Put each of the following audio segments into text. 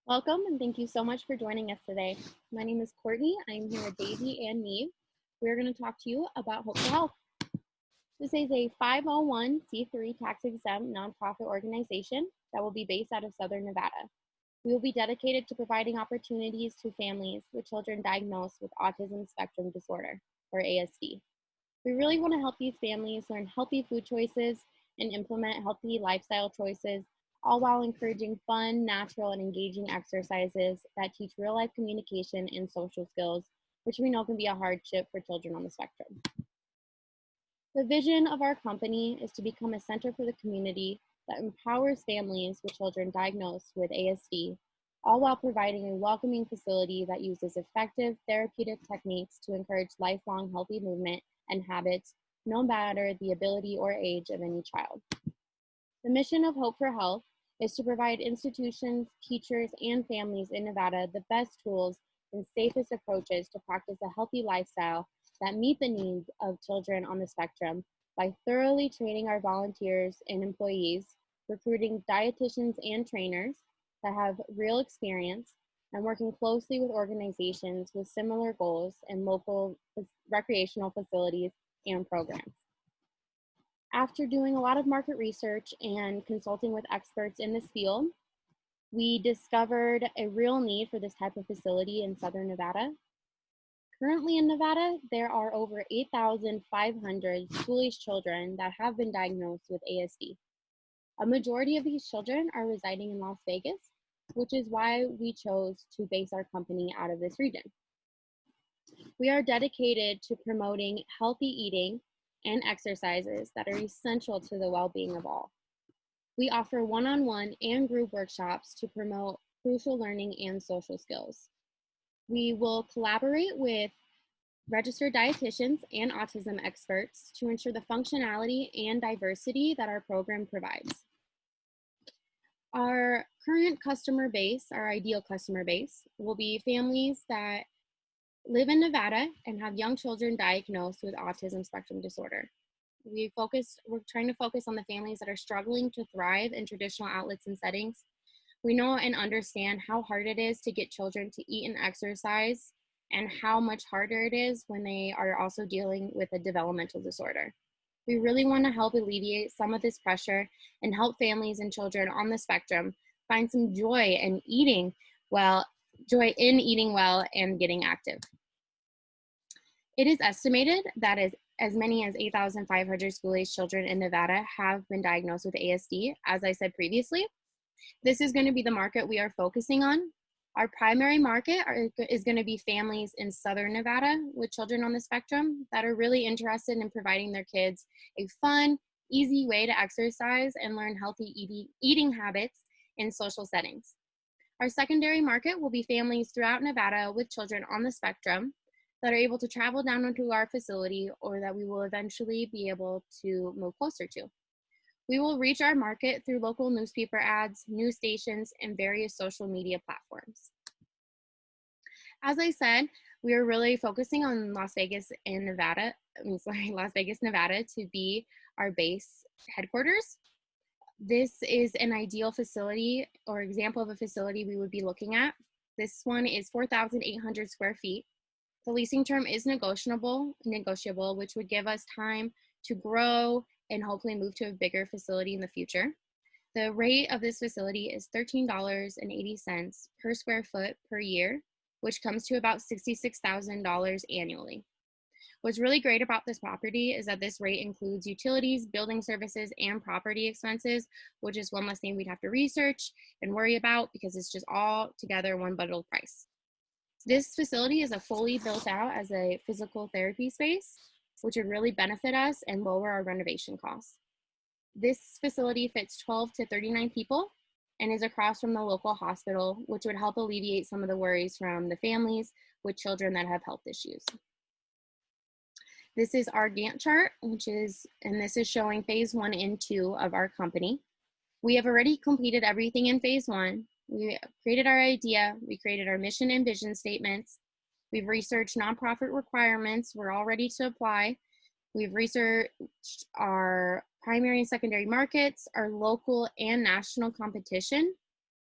Welcome and thank you so much for joining us today. My name is Courtney. I'm here with Daisy and Neve. We're going to talk to you about Hope for Health. This is a 501c3 tax exempt nonprofit organization that will be based out of Southern Nevada. We will be dedicated to providing opportunities to families with children diagnosed with autism spectrum disorder, or ASD. We really want to help these families learn healthy food choices and implement healthy lifestyle choices, all while encouraging fun, natural, and engaging exercises that teach real life communication and social skills, which we know can be a hardship for children on the spectrum. The vision of our company is to become a center for the community that empowers families with children diagnosed with ASD, all while providing a welcoming facility that uses effective therapeutic techniques to encourage lifelong healthy movement and habits, no matter the ability or age of any child. The mission of Hope for Health is to provide institutions, teachers, and families in Nevada the best tools and safest approaches to practice a healthy lifestyle that meet the needs of children on the spectrum by thoroughly training our volunteers and employees, recruiting dietitians and trainers that have real experience, and working closely with organizations with similar goals and local recreational facilities and programs. After doing a lot of market research and consulting with experts in this field, we discovered a real need for this type of facility in Southern Nevada. Currently in Nevada, there are over 8,500 school-aged children that have been diagnosed with ASD. A majority of these children are residing in Las Vegas, which is why we chose to base our company out of this region. We are dedicated to promoting healthy eating and exercises that are essential to the well-being of all. We offer one-on-one and group workshops to promote crucial learning and social skills. We will collaborate with registered dietitians and autism experts to ensure the functionality and diversity that our program provides. Our current customer base, our ideal customer base, will be families that live in Nevada and have young children diagnosed with autism spectrum disorder. We're trying to focus on the families that are struggling to thrive in traditional outlets and settings. We know and understand how hard it is to get children to eat and exercise, and how much harder it is when they are also dealing with a developmental disorder. We really want to help alleviate some of this pressure and help families and children on the spectrum find some joy in eating well and getting active. It is estimated that as many as 8,500 school-aged children in Nevada have been diagnosed with ASD, as I said previously. This is going to be the market we are focusing on. Our primary market is going to be families in Southern Nevada with children on the spectrum that are really interested in providing their kids a fun, easy way to exercise and learn healthy eating habits in social settings. Our secondary market will be families throughout Nevada with children on the spectrum that are able to travel down into our facility or that we will eventually be able to move closer to. We will reach our market through local newspaper ads, news stations, and various social media platforms. As I said, we are really focusing on Las Vegas, Nevada to be our base headquarters. This is an ideal facility or example of a facility we would be looking at. This one is 4,800 square feet. The leasing term is negotiable, which would give us time to grow and hopefully move to a bigger facility in the future. The rate of this facility is $13.80 per square foot per year, which comes to about $66,000 annually. What's really great about this property is that this rate includes utilities, building services, and property expenses, which is one less thing we'd have to research and worry about because it's just all together one bundled price. This facility is a fully built out as a physical therapy space, which would really benefit us and lower our renovation costs. This facility fits 12 to 39 people and is across from the local hospital, which would help alleviate some of the worries from the families with children that have health issues. This is our Gantt chart, and this is showing phase 1 and 2 of our company. We have already completed everything in phase 1. We created our idea, we created our mission and vision statements, we've researched nonprofit requirements, we're all ready to apply. We've researched our primary and secondary markets, our local and national competition.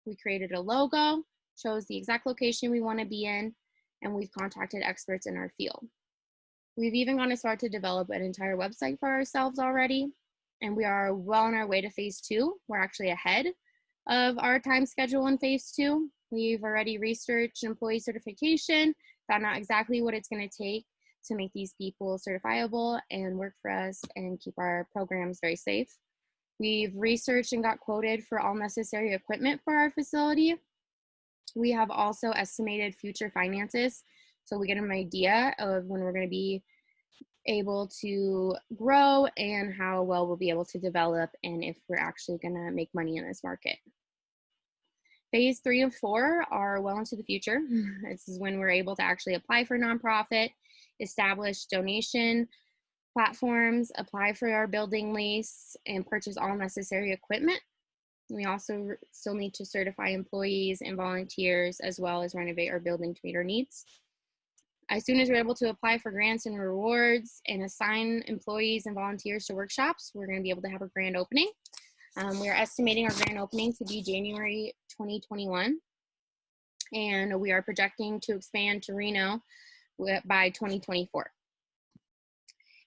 We created a logo, shows the exact location we want to be in, and we've contacted experts in our field. We've even gone as far to develop an entire website for ourselves already, and we are well on our way to phase 2. We're actually ahead of our time schedule in phase 2. We've already researched employee certification, found out exactly what it's going to take to make these people certifiable and work for us and keep our programs very safe. We've researched and got quoted for all necessary equipment for our facility. We have also estimated future finances, so we get an idea of when we're going to be able to grow and how well we'll be able to develop and if we're actually going to make money in this market. Phase 3 and 4 are well into the future. This is when we're able to actually apply for nonprofit, establish donation platforms, apply for our building lease, and purchase all necessary equipment. We also still need to certify employees and volunteers, as well as renovate our building to meet our needs. As soon as we're able to apply for grants and rewards and assign employees and volunteers to workshops, we're going to be able to have a grand opening. We are estimating our grand opening to be January 2021, and we are projecting to expand to Reno by 2024.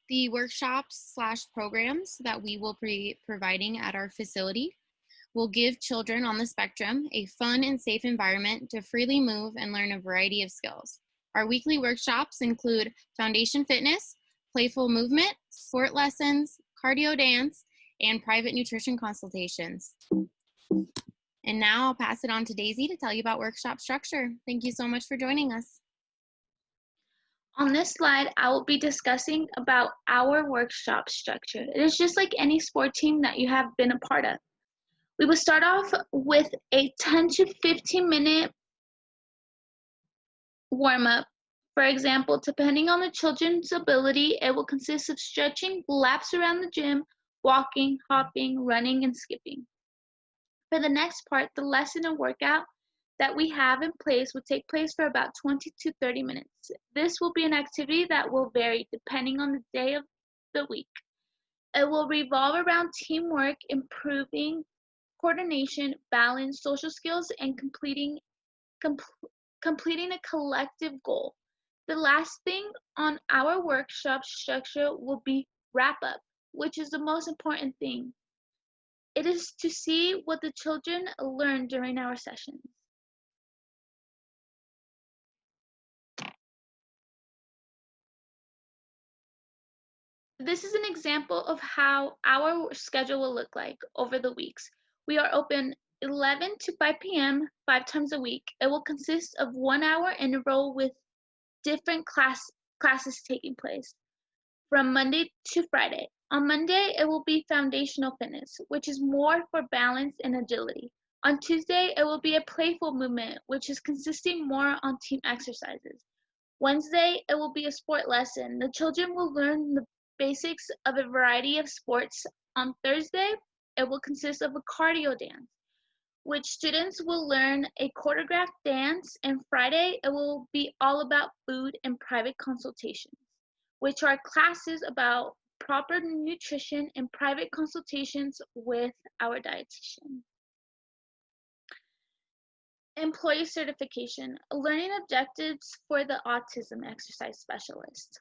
The workshops / programs that we will be providing at our facility will give children on the spectrum a fun and safe environment to freely move and learn a variety of skills. Our weekly workshops include foundation fitness, playful movement, sport lessons, cardio dance, and private nutrition consultations. And now I'll pass it on to Daisy to tell you about workshop structure. Thank you so much for joining us. On this slide, I will be discussing about our workshop structure. It is just like any sport team that you have been a part of. We will start off with a 10 to 15 minute warm-up. For example, depending on the children's ability, it will consist of stretching, laps around the gym, walking, hopping, running, and skipping. For the next part, the lesson and workout that we have in place will take place for about 20 to 30 minutes. This will be an activity that will vary depending on the day of the week. It will revolve around teamwork, improving coordination, balance, social skills, and completing a collective goal. The last thing on our workshop structure will be wrap up, which is the most important thing. It is to see what the children learn during our sessions. This is an example of how our schedule will look like over the weeks. We are open 11 to 5 p.m. 5 times a week. It will consist of 1 hour in a row with different classes taking place from Monday to Friday. On Monday, it will be foundational fitness, which is more for balance and agility. On Tuesday, it will be a playful movement, which is consisting more on team exercises. Wednesday, it will be a sport lesson. The children will learn the basics of a variety of sports. On Thursday, it will consist of a cardio dance, which students will learn a choreographed dance, and Friday, it will be all about food and private consultations, which are classes about proper nutrition and private consultations with our dietitian. Employee certification, learning objectives for the autism exercise specialist.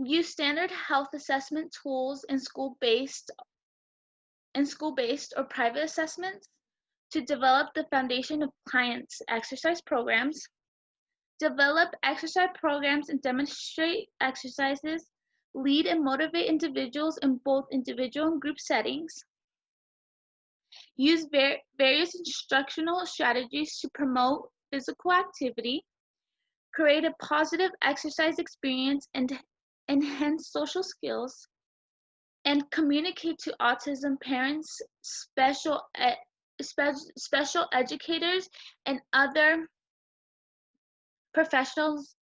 Use standard health assessment tools in school-based or private assessments to develop the foundation of clients' exercise programs. Develop exercise programs and demonstrate exercises. Lead and motivate individuals in both individual and group settings. Use various instructional strategies to promote physical activity. Create a positive exercise experience and enhance social skills. And communicate to autism parents, special educators, and other professionals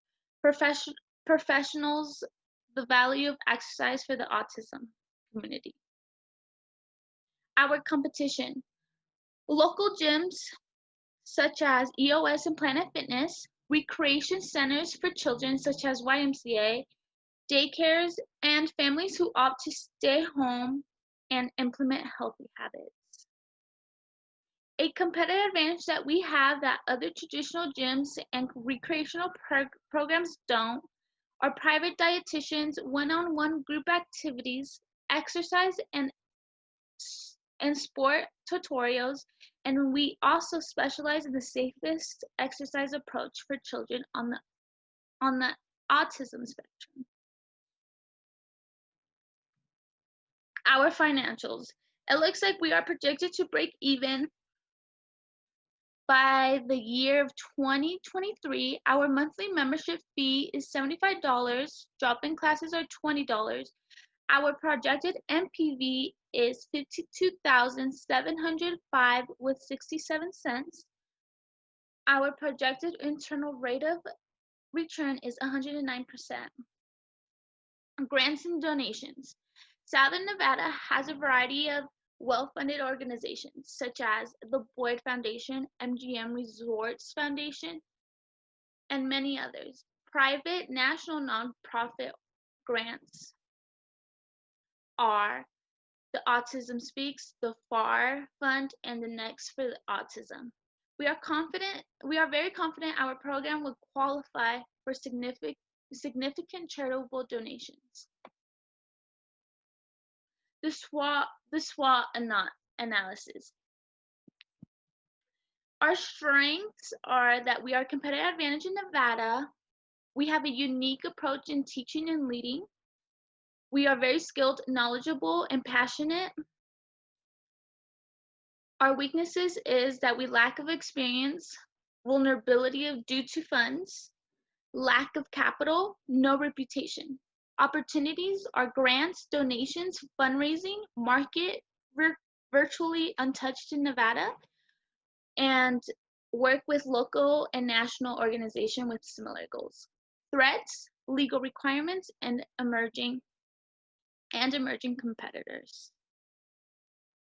the value of exercise for the autism community. Our competition. Local gyms such as EOS and Planet Fitness, recreation centers for children such as YMCA, daycares, and families who opt to stay home and implement healthy habits. A competitive advantage that we have that other traditional gyms and recreational programs don't are private dietitians, one-on-one group activities, exercise and sport tutorials, and we also specialize in the safest exercise approach for children on the autism spectrum. Our financials. It looks like we are projected to break even by the year of 2023. Our monthly membership fee is $75. Drop-in classes are $20. Our projected NPV is 52,705 with 67 cents. Our projected internal rate of return is 109%. Grants and donations. Southern Nevada has a variety of well-funded organizations such as the Boyd Foundation, MGM Resorts Foundation, and many others. Private national nonprofit grants are the Autism Speaks, the FAR Fund, and the Next for Autism. We are very confident our program will qualify for significant charitable donations. The SWOT analysis. Our strengths are that we are competitive advantage in Nevada. We have a unique approach in teaching and leading. We are very skilled, knowledgeable, and passionate. Our weaknesses is that we lack of experience, vulnerability due to funds, lack of capital, no reputation. Opportunities are grants, donations, fundraising, market virtually untouched in Nevada, and work with local and national organizations with similar goals. Threats, legal requirements, and emerging competitors.